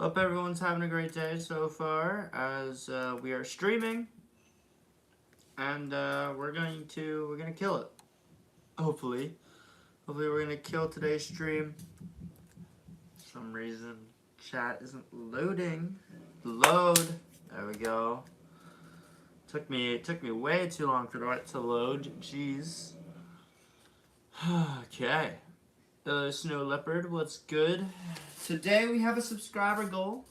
Hope everyone's having a great day so far as we are streaming, and we're gonna kill it. Hopefully, we're gonna kill today's stream. For some reason, chat isn't loading. Load. There we go. Took me way too long for it to load. Jeez. Okay. Snow Leopard, what's good? Today we have a subscriber goal.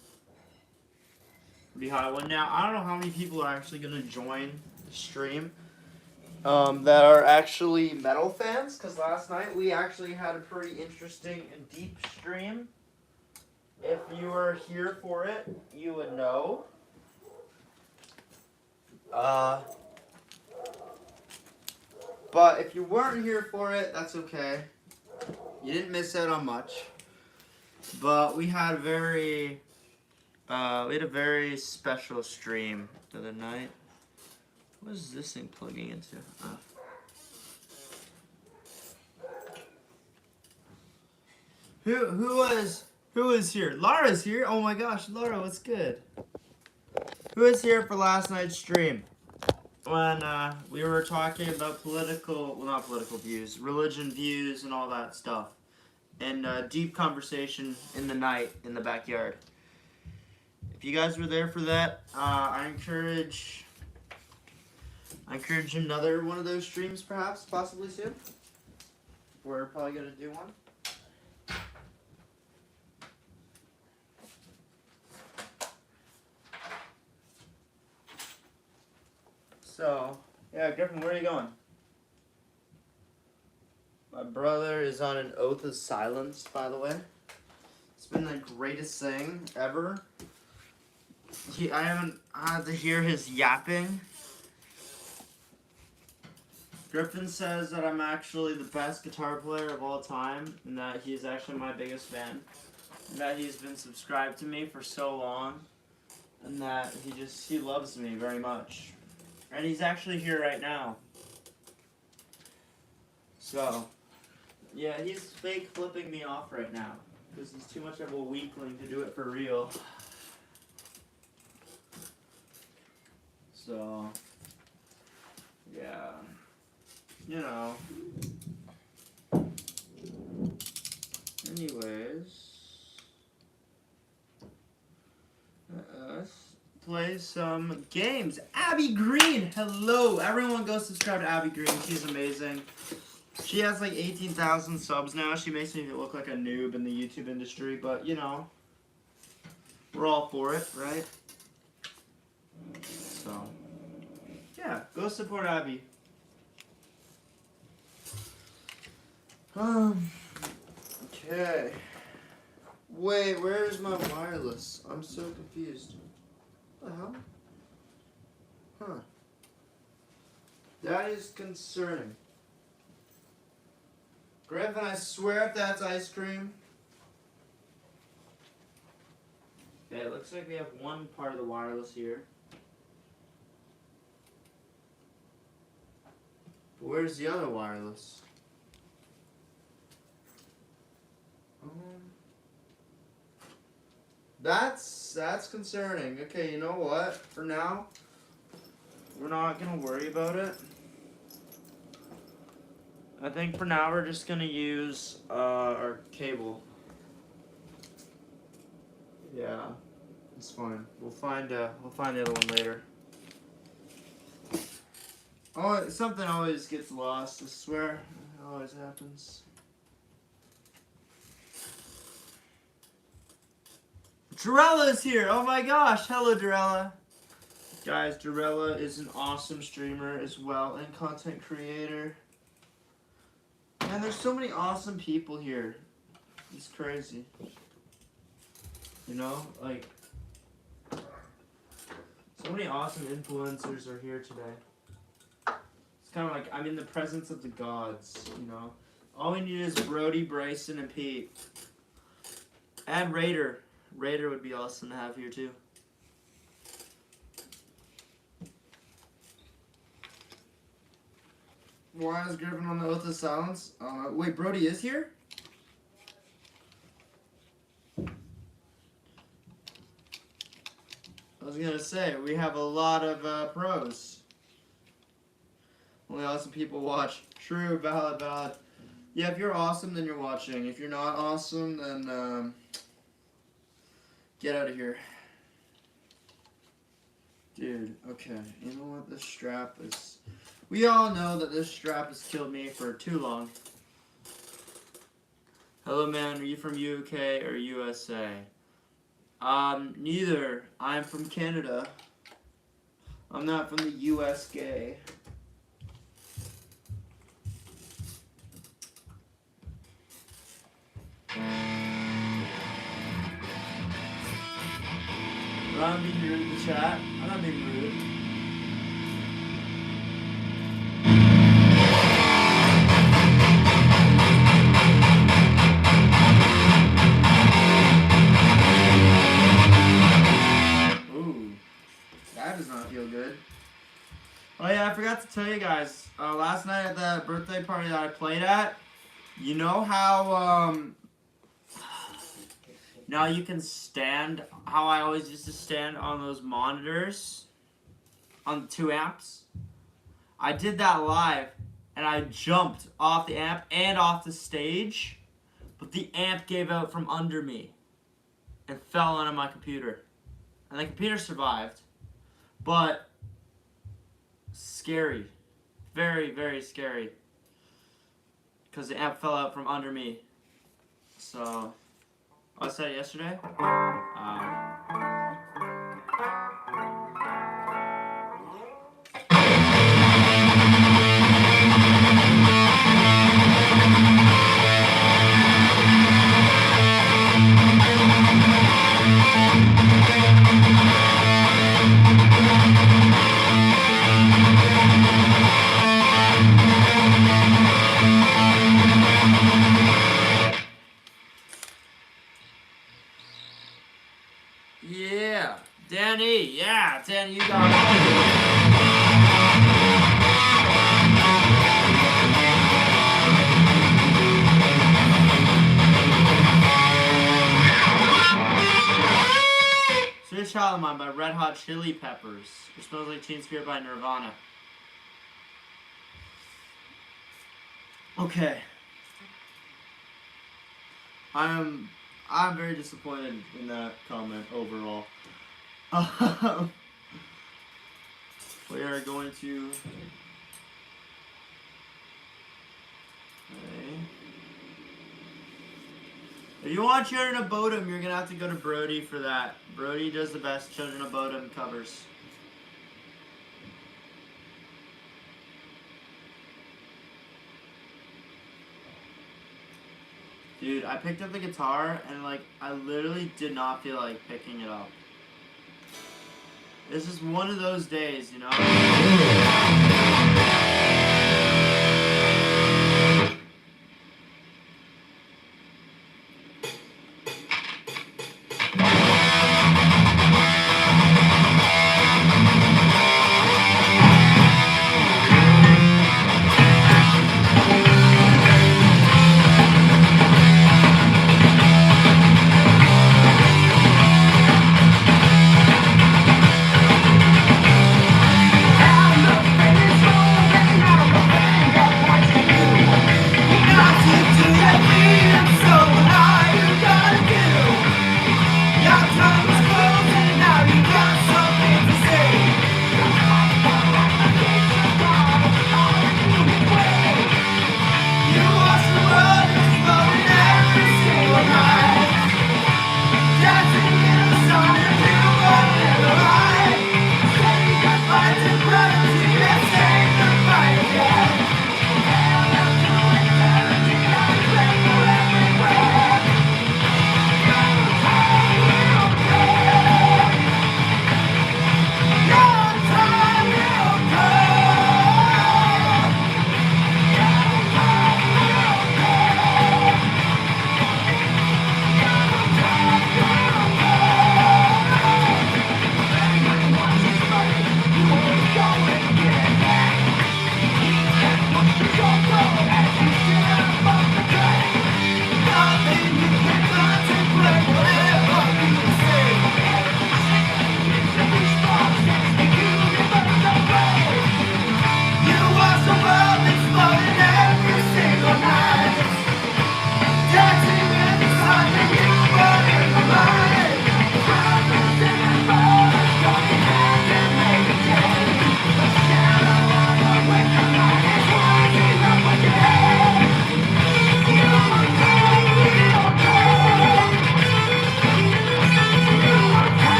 Pretty high one. Now, I don't know how many people are actually going to join the stream that are actually metal fans, because last night we actually had a pretty interesting and deep stream. If you were here for it, you would know. But if you weren't here for it, that's okay. You didn't miss out on much. But we had a very special stream the other night. What is this thing plugging into? Who is here? Laura's here. Oh my gosh, Laura, what's good? Who is here for last night's stream? When we were talking about not political views, religion views and all that stuff. And deep conversation in the night in the backyard. If you guys were there for that, I encourage another one of those streams, perhaps, possibly soon. We're probably gonna do one. So, yeah, Griffin, where are you going? My brother is on an oath of silence, by the way. It's been the greatest thing ever. I haven't had to hear his yapping. Griffin says that I'm actually the best guitar player of all time, and that he's actually my biggest fan. And that he's been subscribed to me for so long, and that he loves me very much. And he's actually here right now. So, yeah, he's fake flipping me off right now, because he's too much of a weakling to do it for real. So, yeah, you know. Anyways, let's play some games. Abby Green, hello. Everyone go subscribe to Abby Green. She's amazing. She has like 18,000 subs now. She makes me look like a noob in the YouTube industry, but you know, we're all for it, right? So, yeah, go support Abby. Okay. Wait, where's my wireless? I'm so confused. What the hell? Huh. That is concerning. Griffin, I swear if that's ice cream. Okay, it looks like we have one part of the wireless here. But where's the other wireless? That's concerning. Okay, you know what? For now, we're not gonna worry about it. I think for now we're just gonna use our cable. Yeah, it's fine. We'll find the other one later. Oh, something always gets lost. I swear, it always happens. Dorella is here! Oh my gosh! Hello, Dorella! Guys, Dorella is an awesome streamer as well and content creator. And there's so many awesome people here. It's crazy. You know, like, so many awesome influencers are here today. It's kind of like I'm in the presence of the gods, you know. All we need is Brody, Bryson, and Pete. And Raider. Raider would be awesome to have here too. Why is Griffin on the oath of silence? Wait, Brody is here? I was gonna say, we have a lot of pros. Only awesome people watch. True, valid, valid. Yeah, if you're awesome, then you're watching. If you're not awesome, then get out of here. Dude, okay. You know what? This strap is... We all know that this strap has killed me for too long. Hello, man. Are you from UK or USA? Neither. I'm from Canada. I'm not from the US gay. I'm not being rude in the chat. I'm not being rude. Ooh, that does not feel good. Oh yeah, I forgot to tell you guys. Last night at the birthday party that I played at, you know how now you can stand, how I always used to stand on those monitors, on the 2 amps? I did that live, and I jumped off the amp and off the stage, but the amp gave out from under me and fell onto my computer. And the computer survived, but scary. Very, very scary. Because the amp fell out from under me. So... I said it yesterday. Yeah, Danny. Yeah, Danny, you got it. Sweet Child of Mine by Red Hot Chili Peppers. It smells like Teen Spirit by Nirvana. Okay. I'm very disappointed in that comment overall. We are going to... Okay. If you want Children of Bodom, you're going to have to go to Brody for that. Brody does the best Children of Bodom covers. Dude, I picked up the guitar and like I literally did not feel like picking it up. It's just one of those days, you know?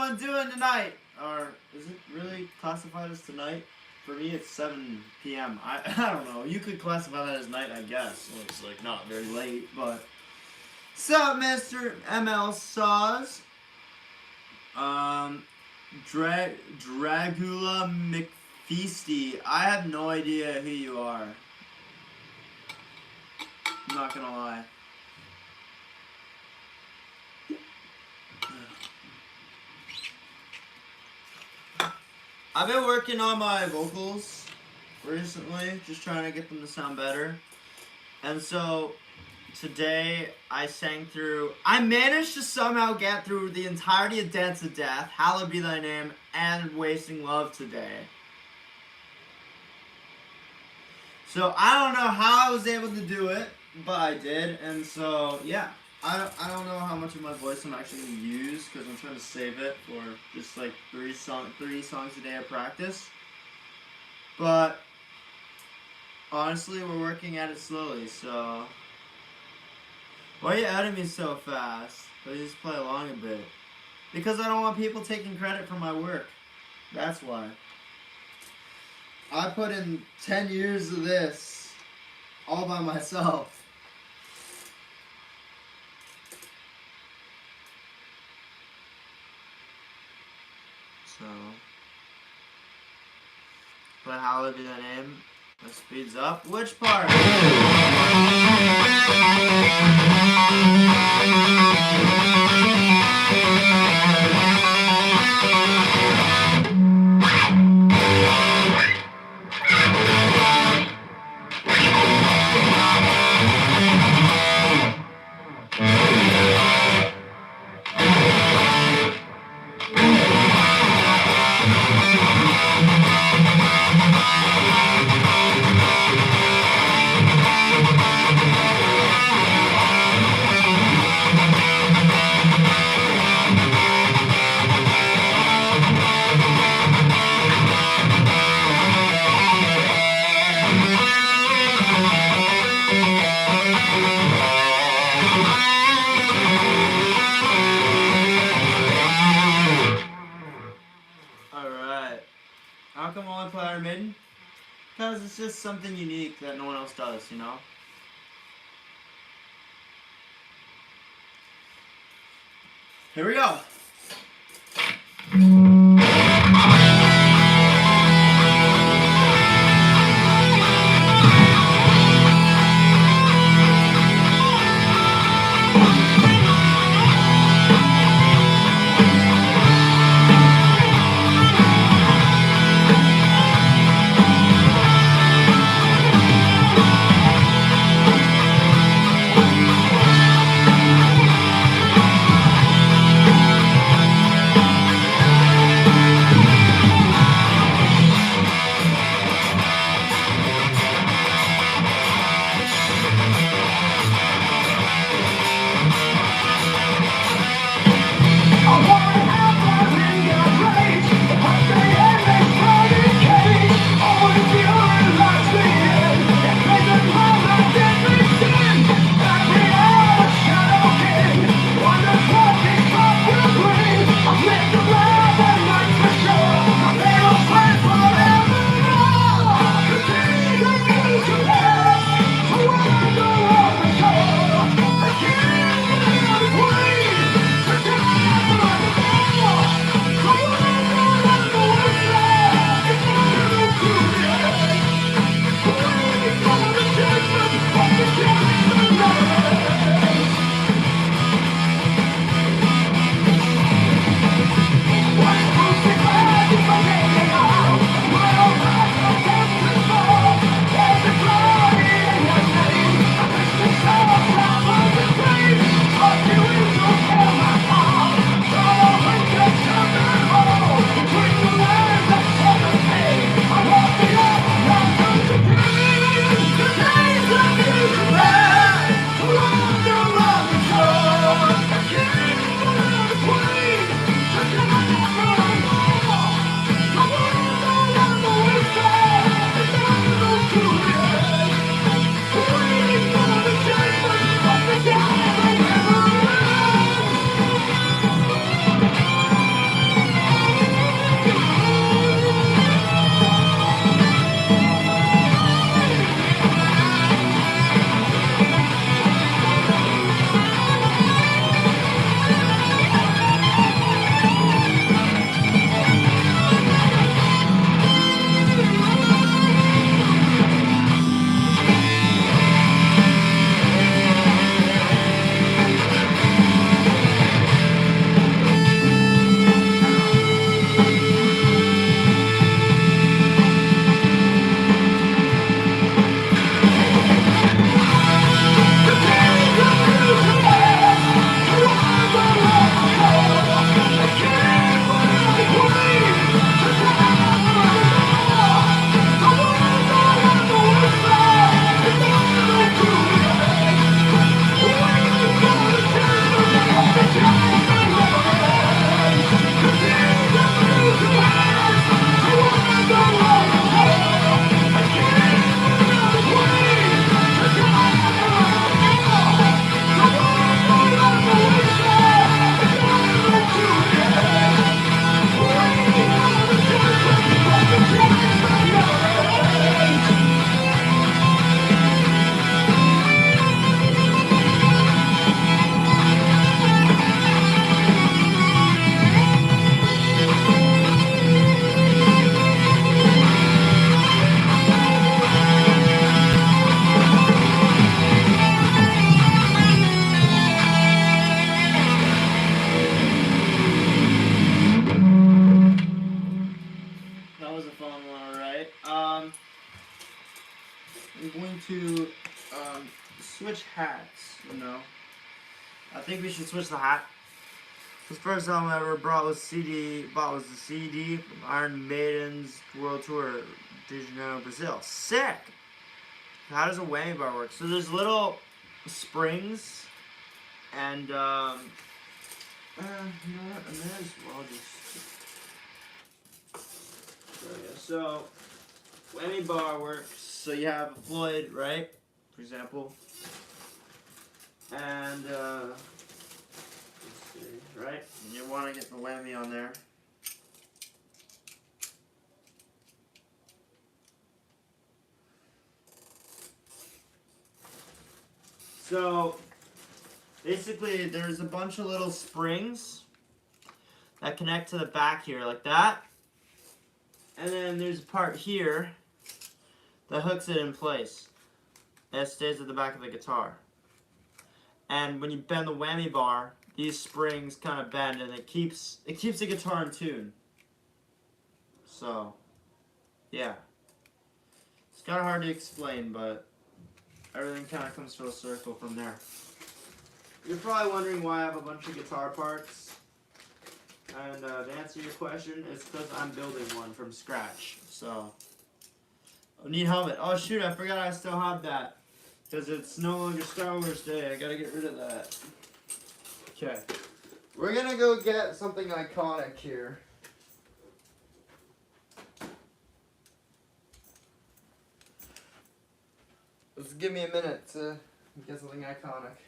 everyone doing tonight? Or is it really classified as tonight? For me, it's 7 p.m. I don't know. You could classify that as night, I guess. Well, it's like not very late, but. Sup, Mr. ML Saws? Dragula McFeasty. I have no idea who you are. I'm not gonna lie. I've been working on my vocals recently, just trying to get them to sound better. And so today I sang through. I managed to somehow get through the entirety of Dance of Death, Hallowed Be Thy Name, and Wasting Love today. So I don't know how I was able to do it, but I did. And so yeah, I don't know how much of my voice I'm actually gonna use because I'm trying to save it for just like 3 songs a day of practice. But honestly, we're working at it slowly. So why are you adding me so fast? Please just play along a bit. Because I don't want people taking credit for my work. That's why. I put in 10 years of this all by myself. So, but Hallowed Be Thy Name. That speeds up. Which part? How come I only play Iron Maiden? Because it's just something unique that no one else does, you know? Here we go. going to switch hats, you know. I think we should switch the hat. The first album I ever bought was the CD from Iron Maiden's World Tour de Janeiro, Brazil. Sick! How does a whammy bar work? So there's little springs, and you know what? I might as well just. So whammy bar works. So you have a Floyd, right? For example, and let's see, right? And you want to get the whammy on there. So basically there's a bunch of little springs that connect to the back here like that. And then there's a part here that hooks it in place. And it stays at the back of the guitar. And when you bend the whammy bar, these springs kind of bend and it keeps the guitar in tune. So, yeah. It's kind of hard to explain, but everything kind of comes full circle from there. You're probably wondering why I have a bunch of guitar parts. And to answer your question, it's because I'm building one from scratch. So, I need helmet. Oh shoot, I forgot I still have that. Because it's no longer Star Wars Day. I gotta get rid of that. Okay. We're gonna go get something iconic here. Just give me a minute to get something iconic.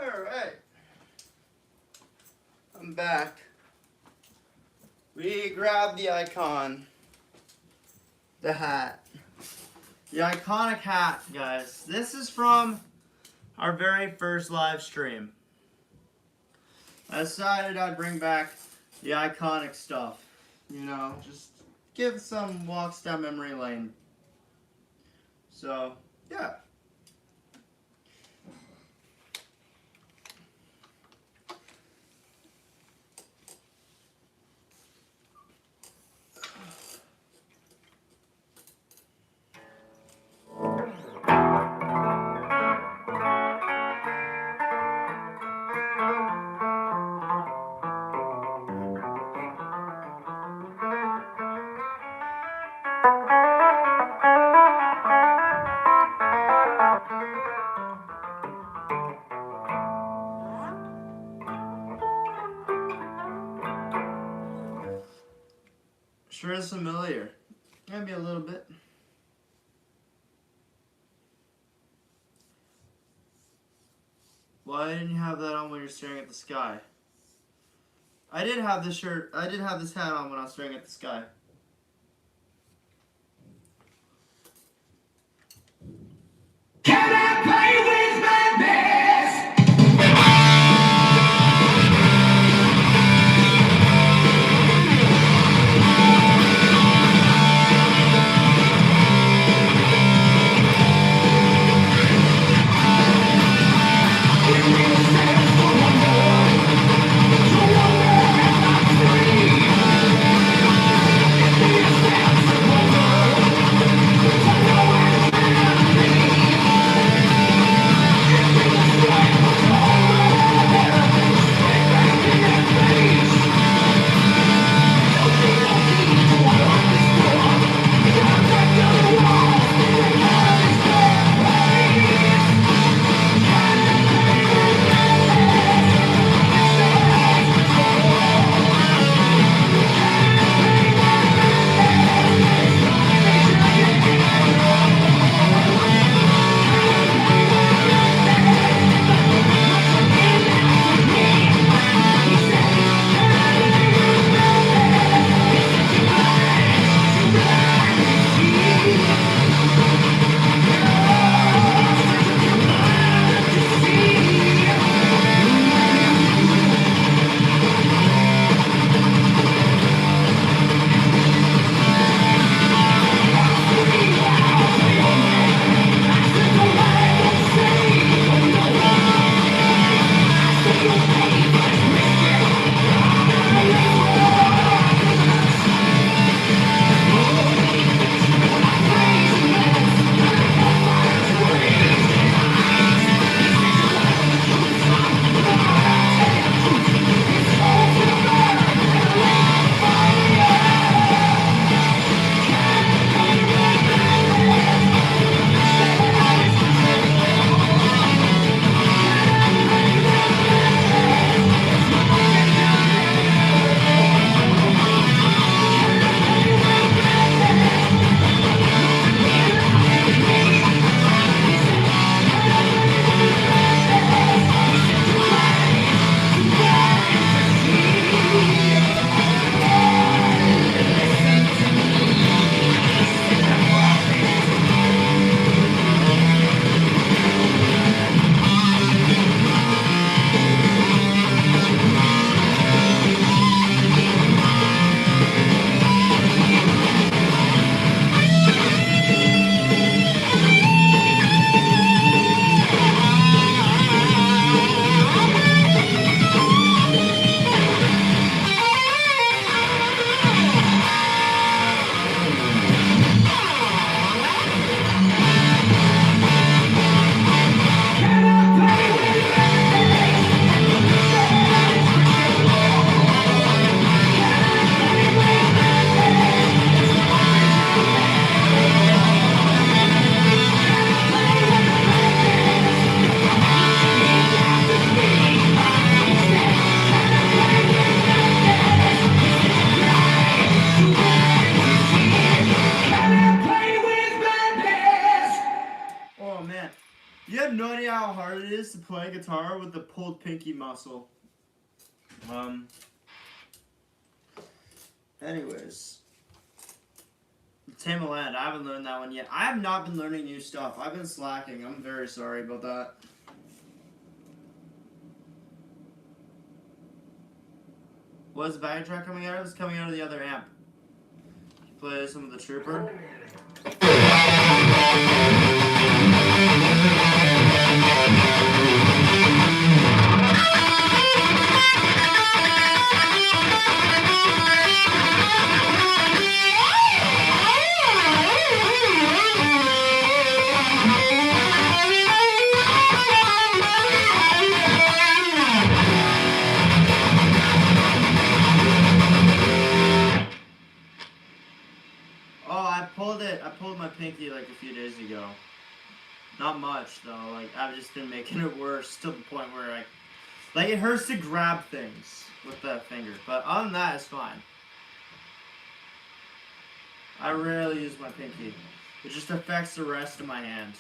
Alright. I'm back. We grabbed the icon. The hat. The iconic hat, guys. This is from our very first live stream. I decided I'd bring back the iconic stuff. You know, just give some walks down memory lane. So, yeah. Sure is familiar. Maybe a little bit. Why didn't you have that on when you're staring at the sky? I did have this hat on when I was staring at the sky. Can I play with madness? You have no idea how hard it is to play guitar with the pulled pinky muscle. Anyways. Tame a Land, I haven't learned that one yet. I have not been learning new stuff. I've been slacking. I'm very sorry about that. What is the backing track coming out of? It's coming out of the other amp. Play some of the Trooper. I pulled my pinky like a few days ago. Not much though. Like I've just been making it worse to the point where like it hurts to grab things with that finger. But other than that, it's fine. I rarely use my pinky. It just affects the rest of my hand.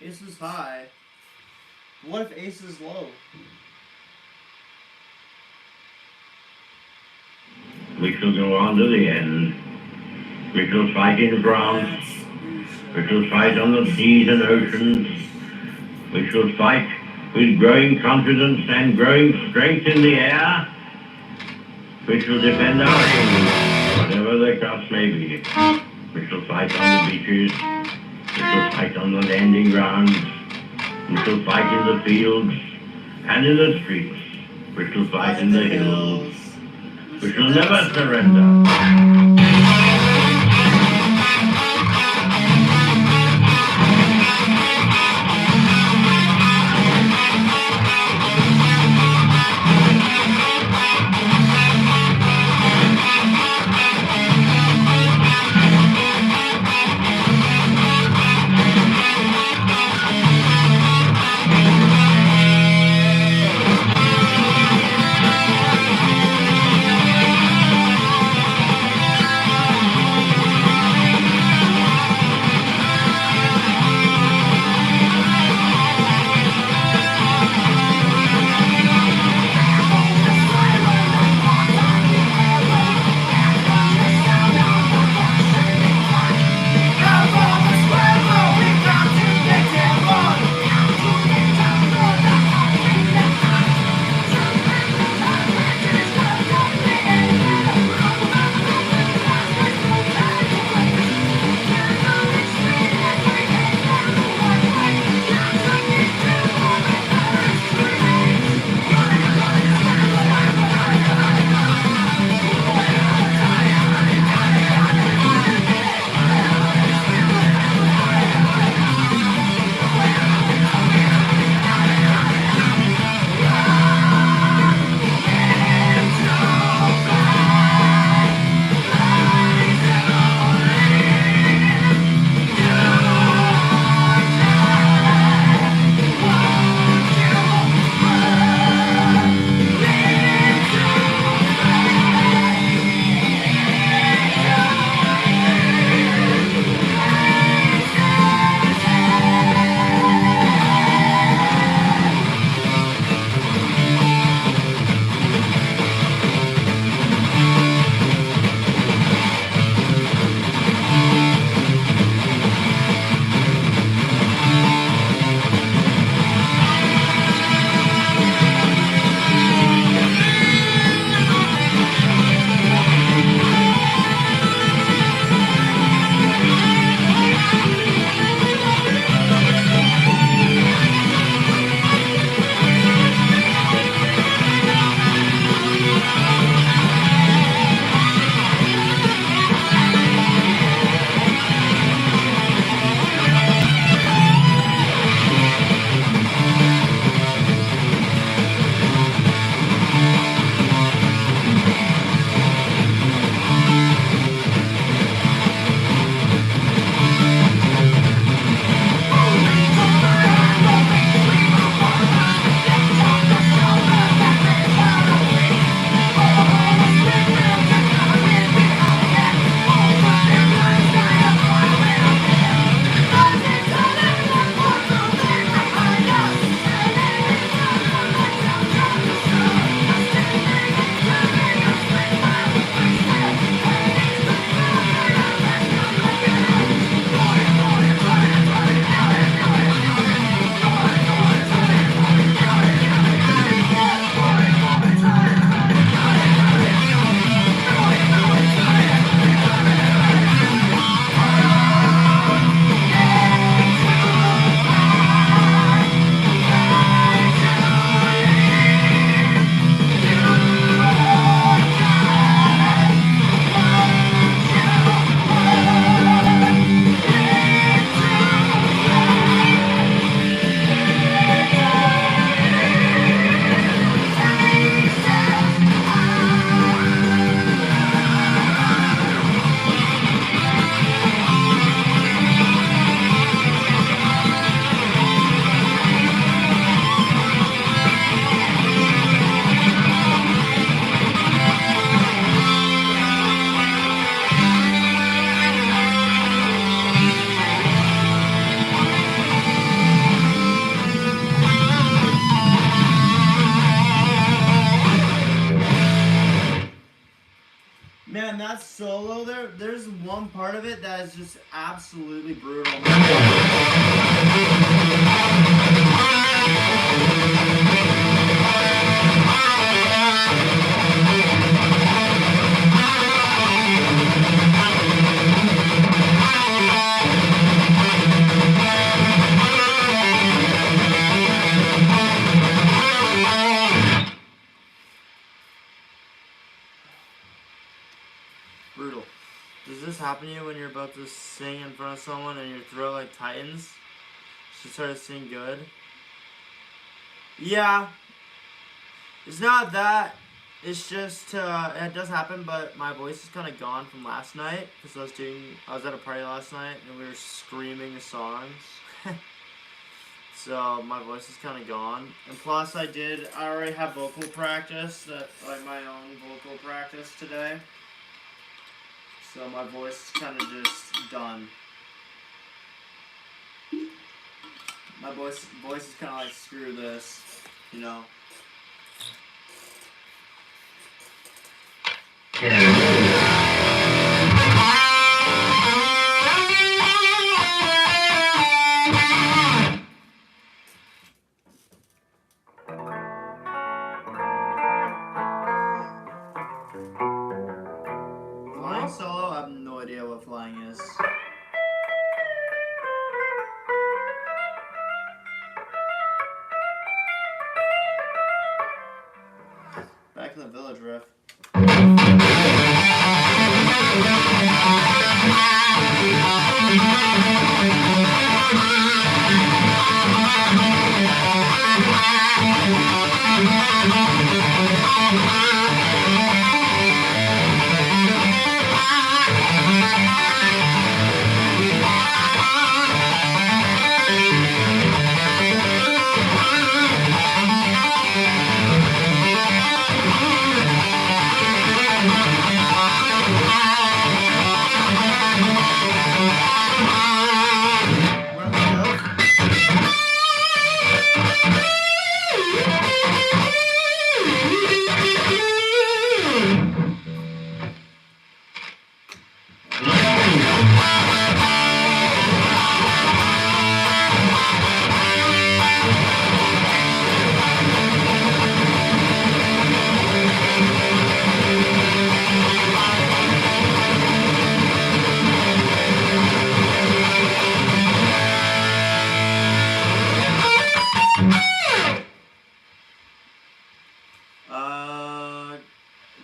Ace is high. What if Ace is low? We shall go on to the end. We shall fight in France. We shall fight on the seas and oceans. We shall fight with growing confidence and growing strength in the air. We shall defend our aim, whatever the cost may be. We shall fight on the beaches. We shall fight on the landing grounds. We shall fight in the fields and in the streets. We shall fight in the hills. We shall never surrender. that solo there's one part of it that is just absolutely brutal. Brutal. Does this happen to you when you're about to sing in front of someone and your throat like tightens? She started to sing good. Yeah. It's not that. It's just it does happen, but my voice is kind of gone from last night because I was at a party last night and we were screaming the songs. So my voice is kind of gone. And plus I already have vocal practice, like my own vocal practice today. So my voice is kind of just done. My voice is kind of like, screw this, you know. Flying solo, I have no idea what flying is. Back in the village riff.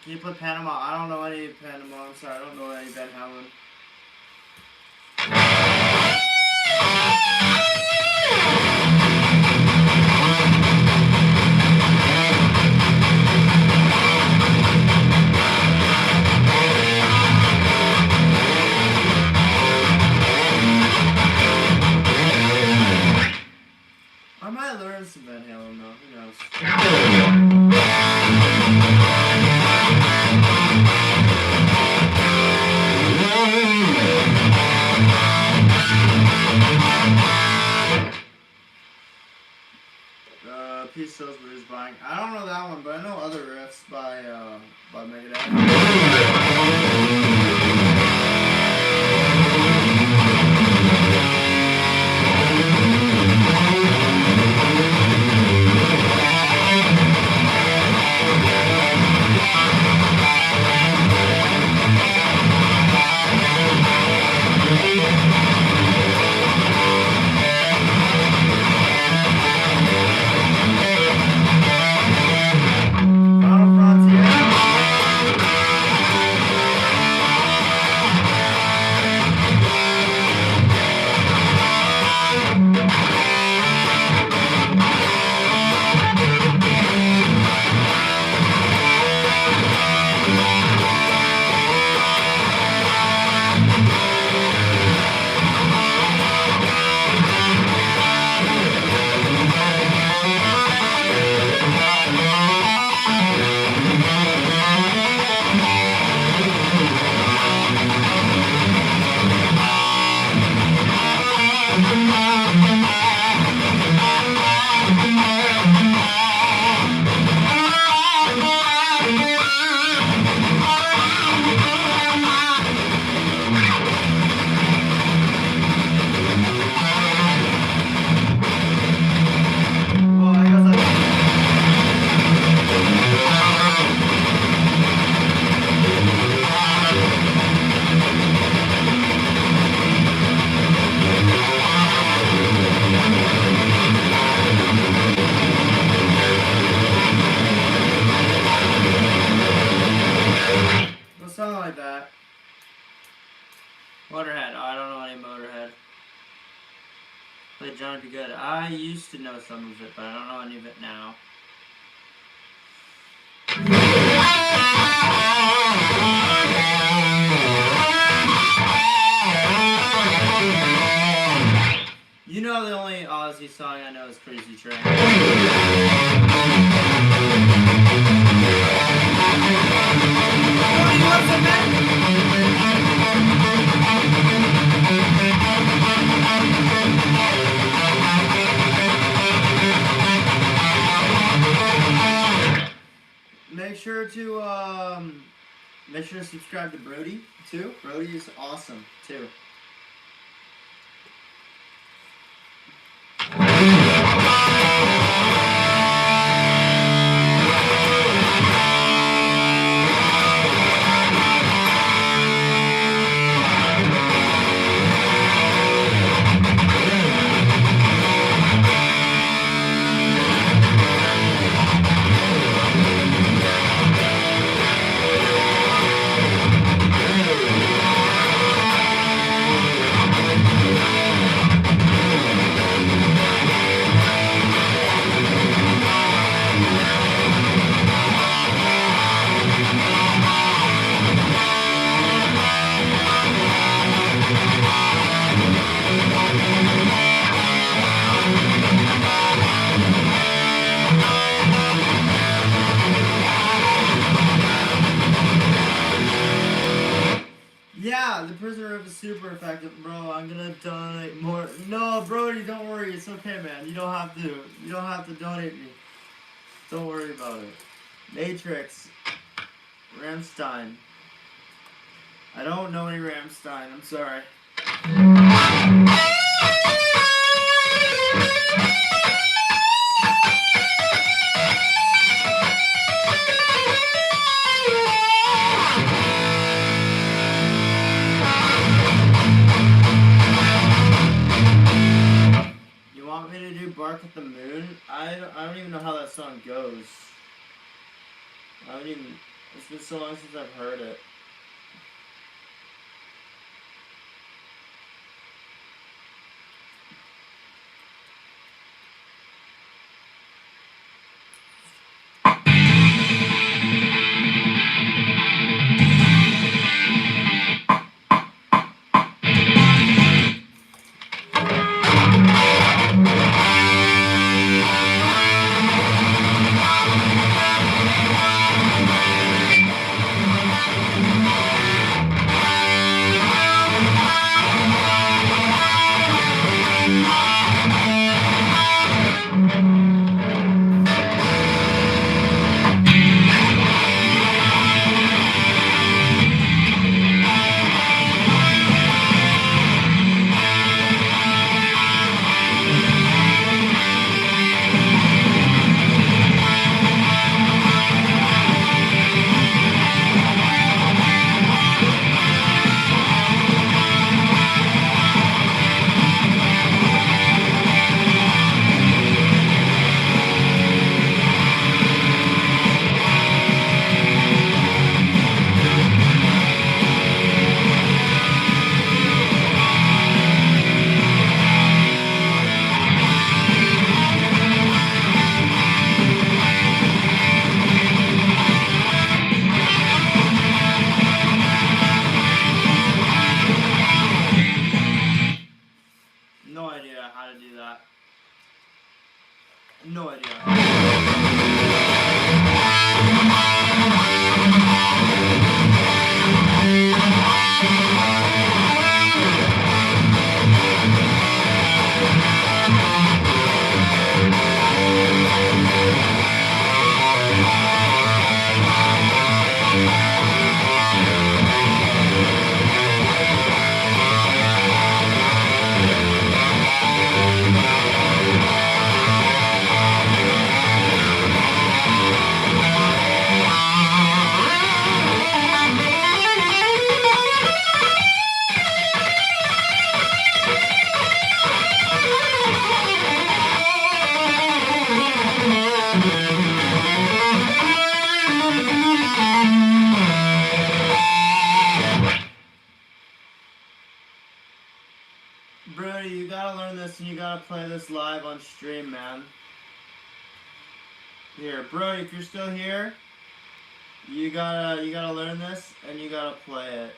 Can you put Panama? I don't know any Panama. I'm sorry, I don't know any Van Halen. I might learn some Van Halen though. Who knows? Peace Sells Blues Buying. I don't know that one, but I know other riffs by Maiden. Final Frontier. sounded good. I used to know some of it, but I don't know any of it now. You know the only Ozzy song I know is Crazy Train. Make sure to subscribe to Brody too. Brody is awesome too. Yeah, the prisoner riff is super effective, bro. I'm gonna donate more. No, Brody, don't worry. It's okay, man. You don't have to. You don't have to donate me. Don't worry about it. Matrix. Rammstein. I don't know any Rammstein. I'm sorry. You want me to do Bark at the Moon? I don't even know how that song goes. It's been so long since I've heard it. No idea how to do that. No idea. gotta play this live on stream, man. Here, bro, if you're still here, you gotta learn this and you gotta play it.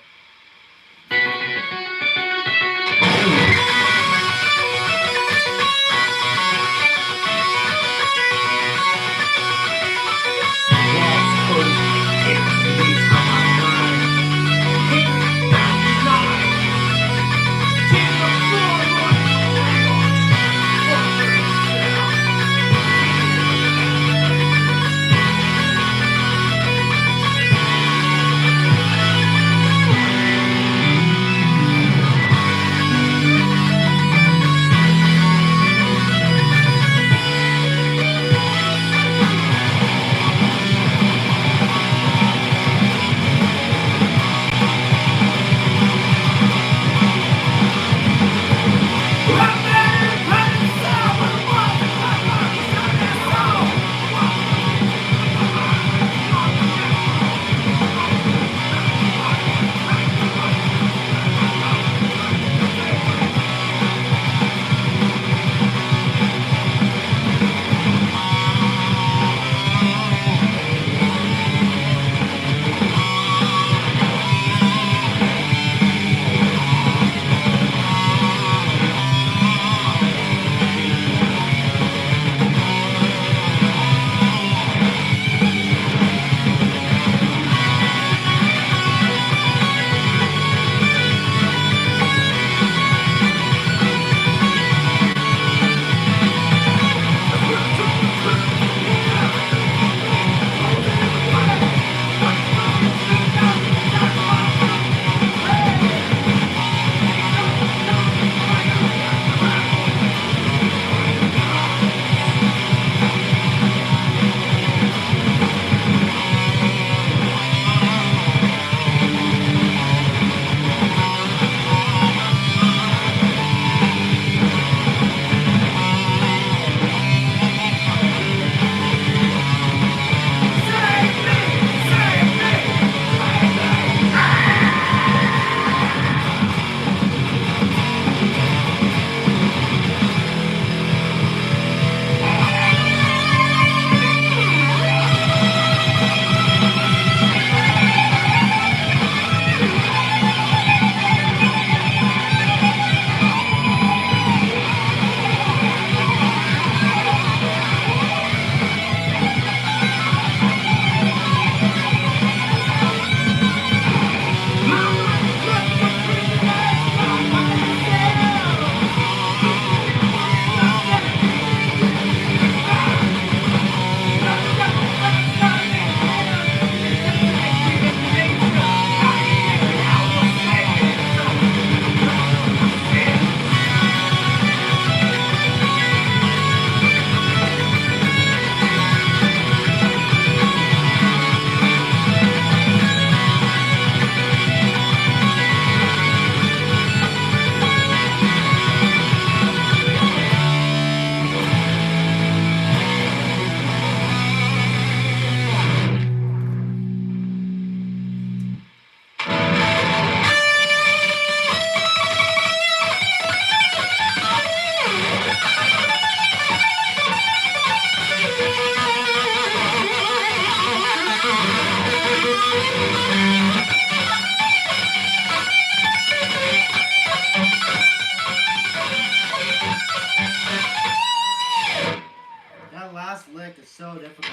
That last lick is so difficult.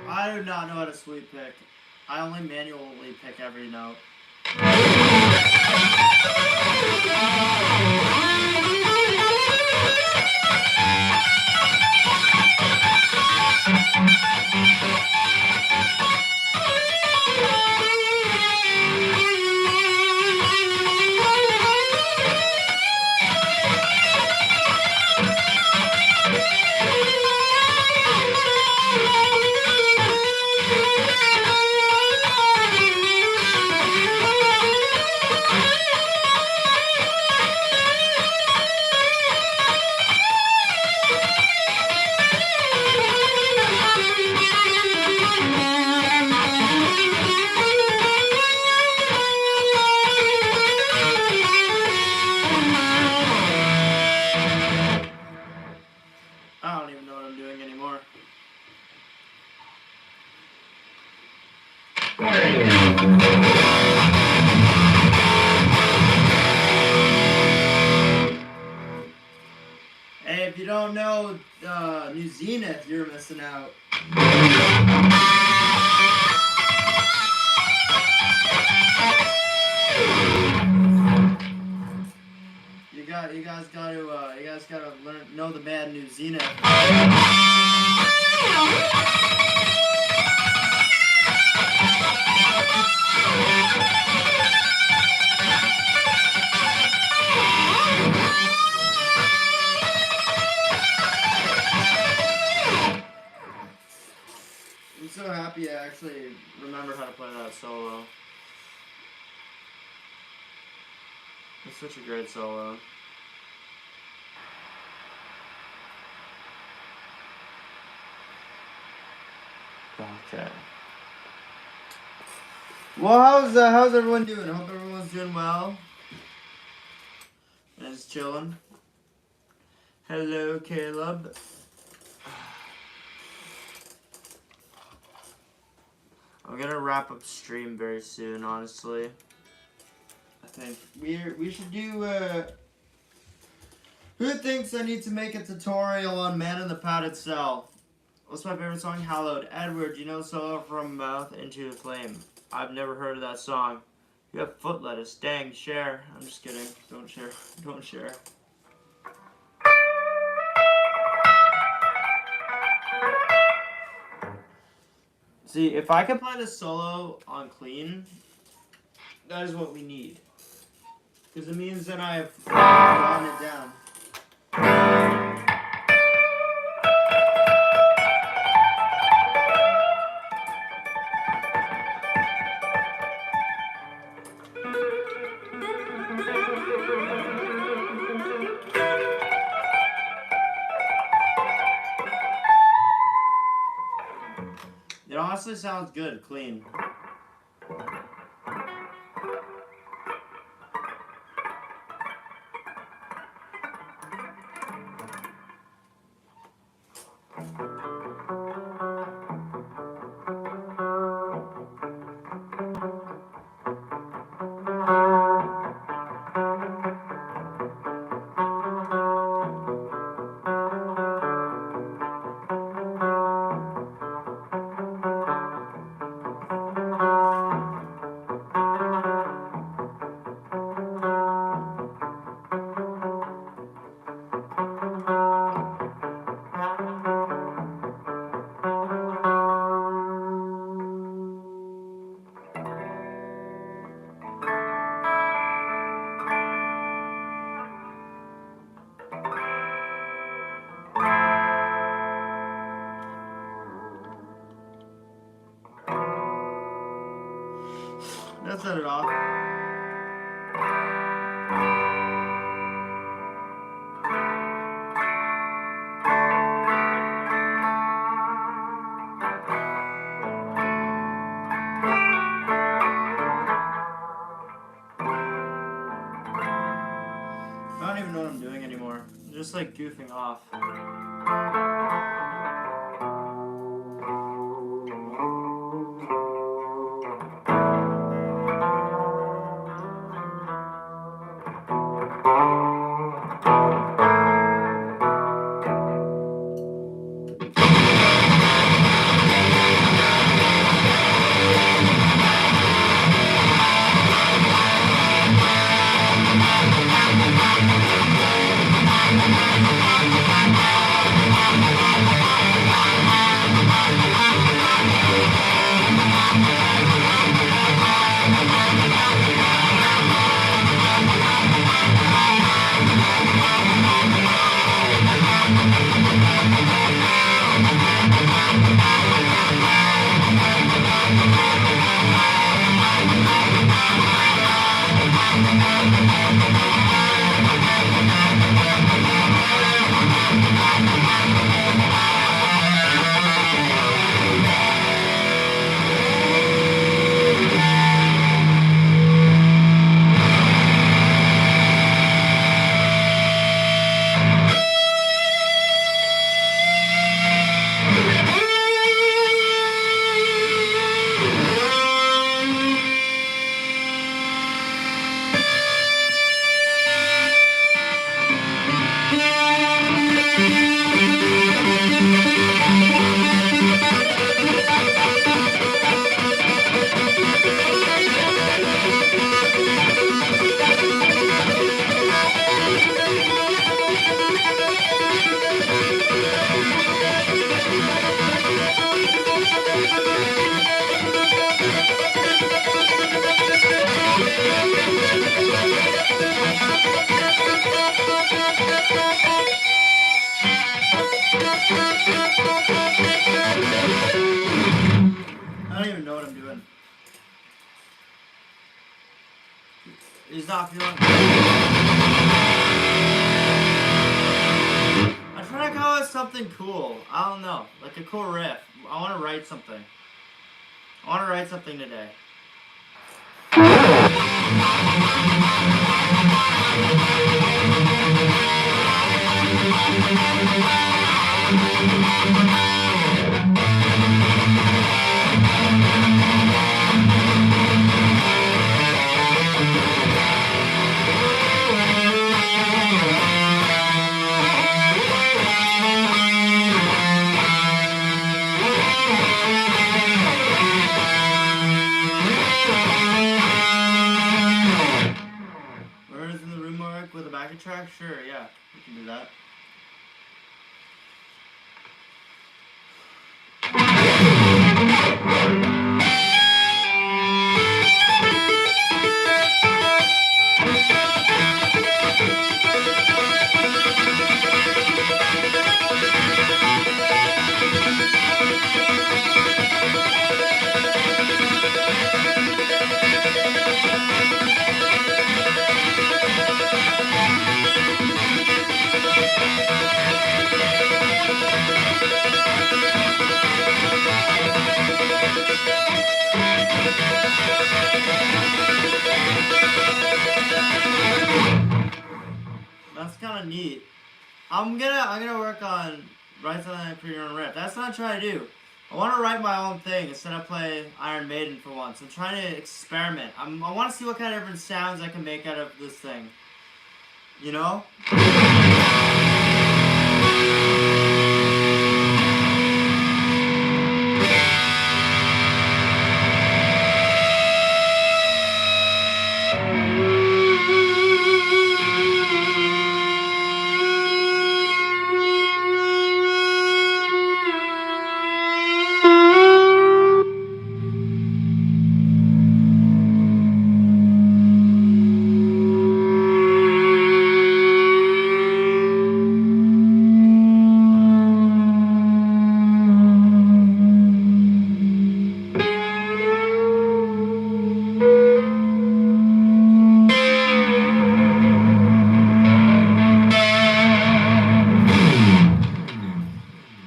I do not know how to sweep pick. I only manually pick every note. Hey, if you don't know New Zenith, you're missing out. You guys gotta know the band New Zenith. I'm so happy I actually remembered how to play that solo. It's such a great solo. Okay. Well, how's everyone doing? I hope everyone's doing well. And just chilling. Hello, Caleb. I'm gonna wrap up stream very soon, honestly. I think we should do who thinks I need to make a tutorial on Man in the Padded Cell? What's my favorite song? Hallowed. Edward, you know the solo from Mouth into the Flame? I've never heard of that song. You have foot lettuce. Dang, share. I'm just kidding. Don't share. Don't share. See, if I can play the solo on clean, that is what we need. Because it means that I've drawn it down. It honestly sounds good, clean. Let's set it off. I don't even know what I'm doing anymore. I'm just like goofing off. I don't even know what I'm doing. He's not feeling. I'm trying to come up with something cool. I don't know, like a cool riff. I want to write something. I want to write something today. Murders in the room mark with a backing track? Sure, yeah, we can do that. That's kind of neat. I'm gonna work on write something and create your own riff. That's what I'm trying to do. I want to write my own thing instead of play Iron Maiden for once. I'm trying to experiment. I want to see what kind of different sounds I can make out of this thing. You know?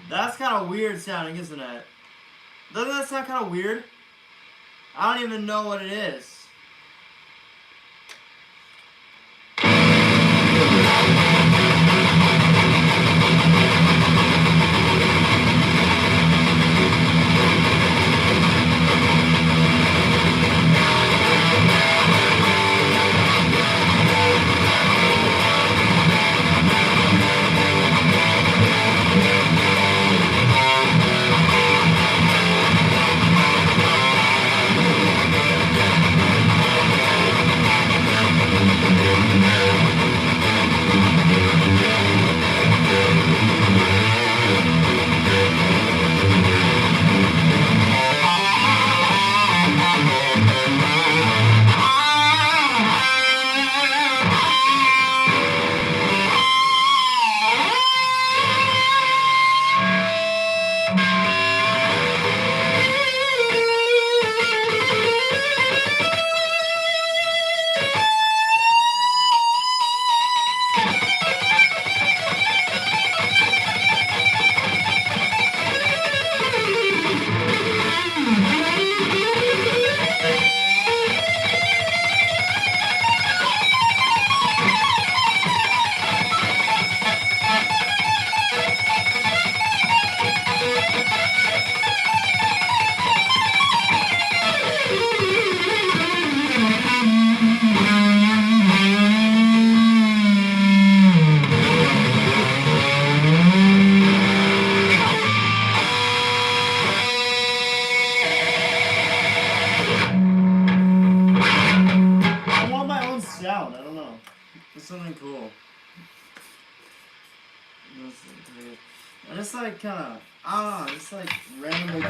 That's kind of weird sounding, isn't it? Doesn't that sound kind of weird? I don't even know what it is. Sound, I don't know. It's something cool. I just like kind of, I don't know, just like randomly.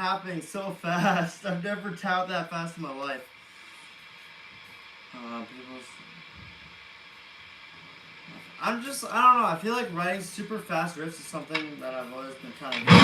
tapping so fast. I've never tapped that fast in my life. I don't know. I feel like writing super fast riffs is something that I've always been kind of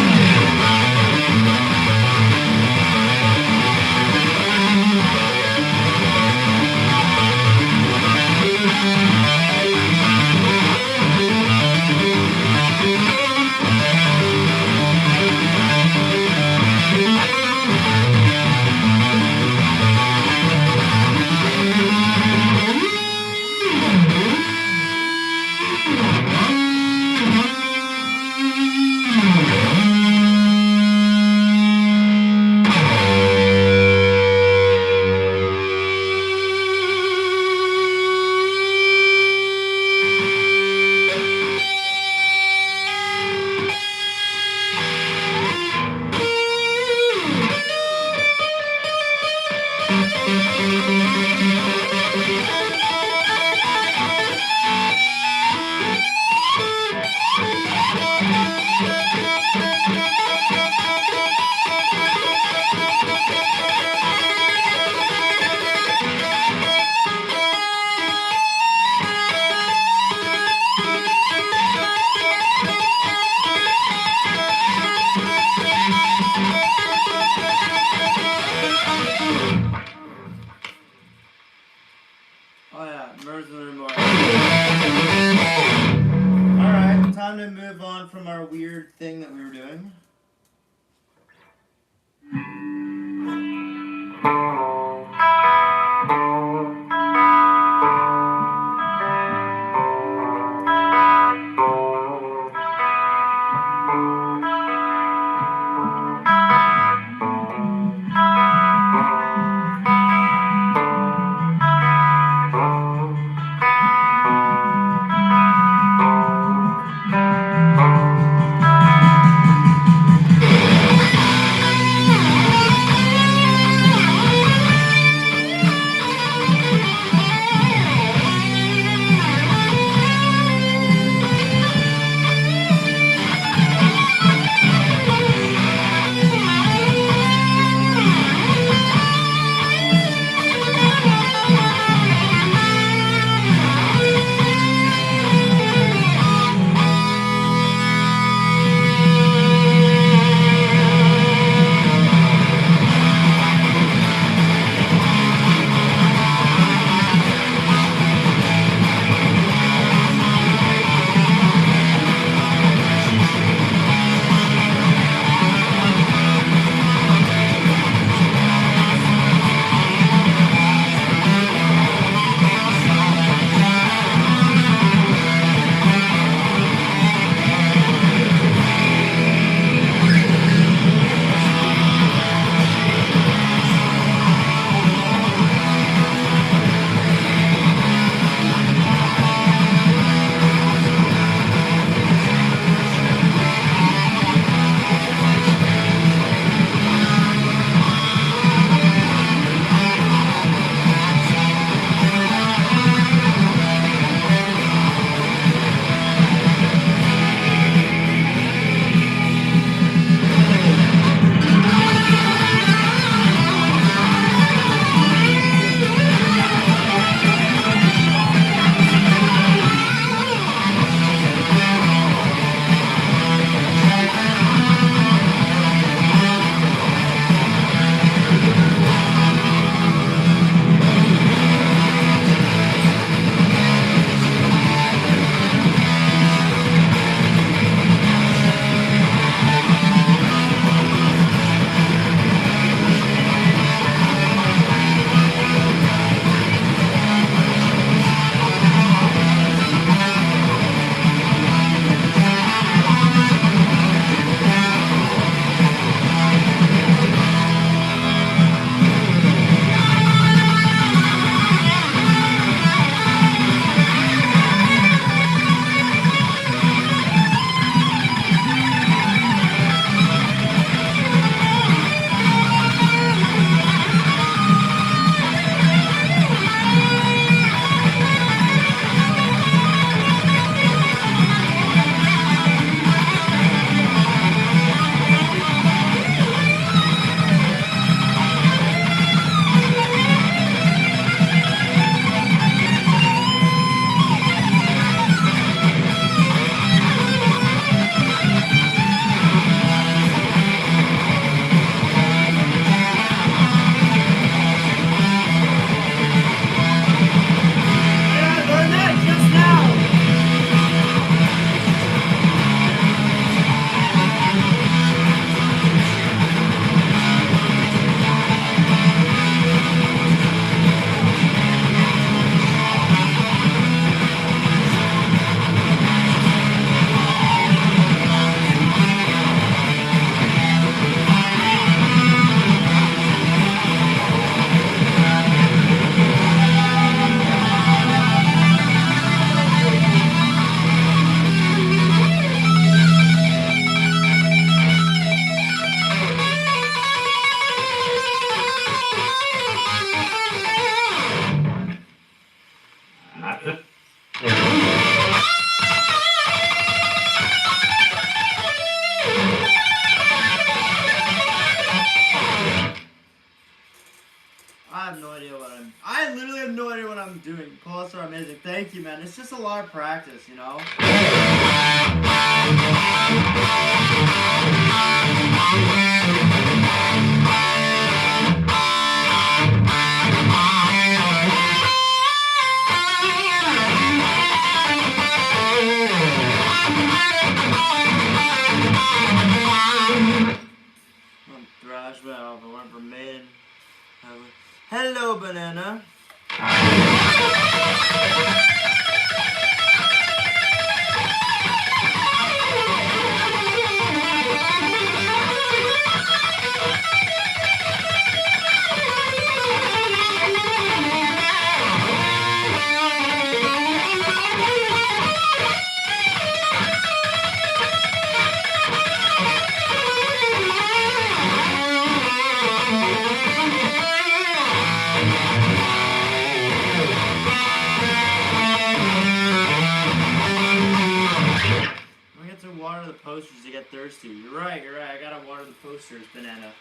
Alright, time to move on from our weird thing that we were doing. thank you, man. It's just a lot of practice, you know? Thrash metal, I went for Maiden. Hello, banana. Water the posters to get thirsty. You're right, I gotta water the posters, banana.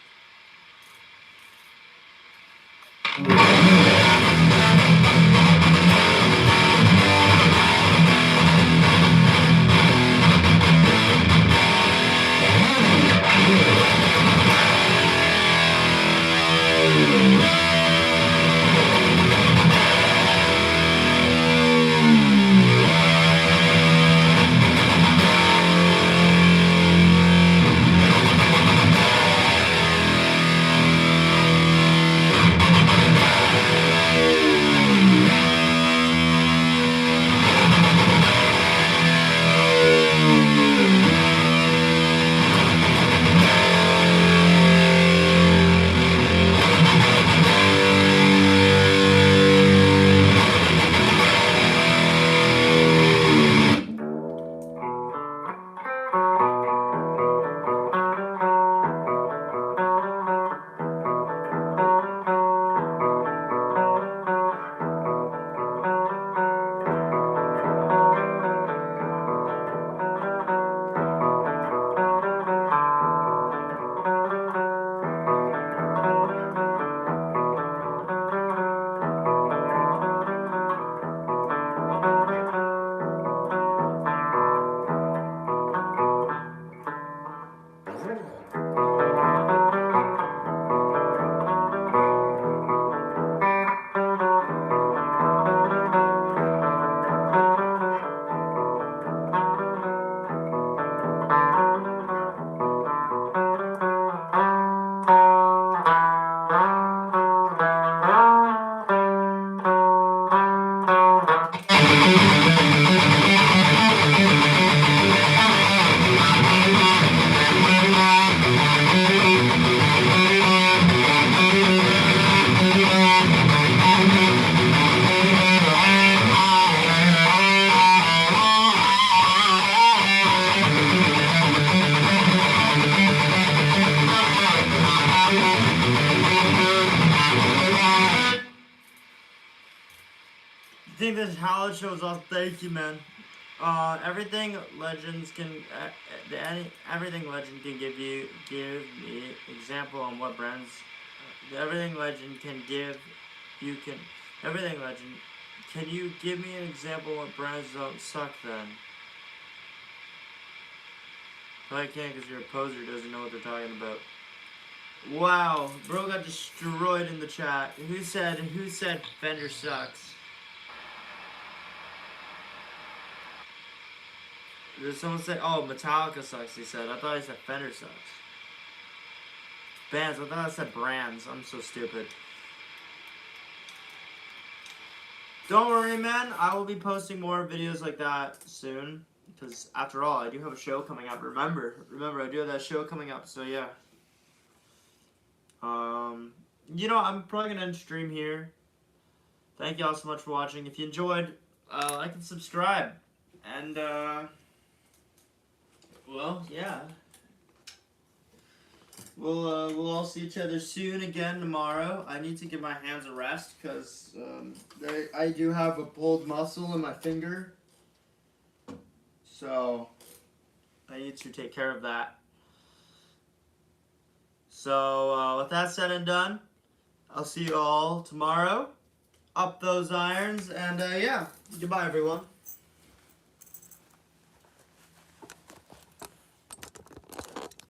I think this Howard shows off. Thank you, man. Everything legends can, everything legend can give me example on what brands. Everything legend can give, you can. Everything legend, can you give me an example what brands don't suck then? Well, I can't because your poser doesn't know what they're talking about. Wow, bro got destroyed in the chat. Who said Fender sucks? Did someone say, oh, Metallica sucks, he said. I thought he said Fender sucks. Bands, I thought I said brands. I'm so stupid. Don't worry, man. I will be posting more videos like that soon. Because, after all, I do have a show coming up. Remember, I do have that show coming up, so yeah. You know, I'm probably going to end stream here. Thank you all so much for watching. If you enjoyed, like and subscribe. And, well, yeah. We'll all see each other soon again tomorrow. I need to give my hands a rest because I do have a pulled muscle in my finger. So I need to take care of that. So with that said and done, I'll see you all tomorrow. up those irons, and yeah, goodbye everyone.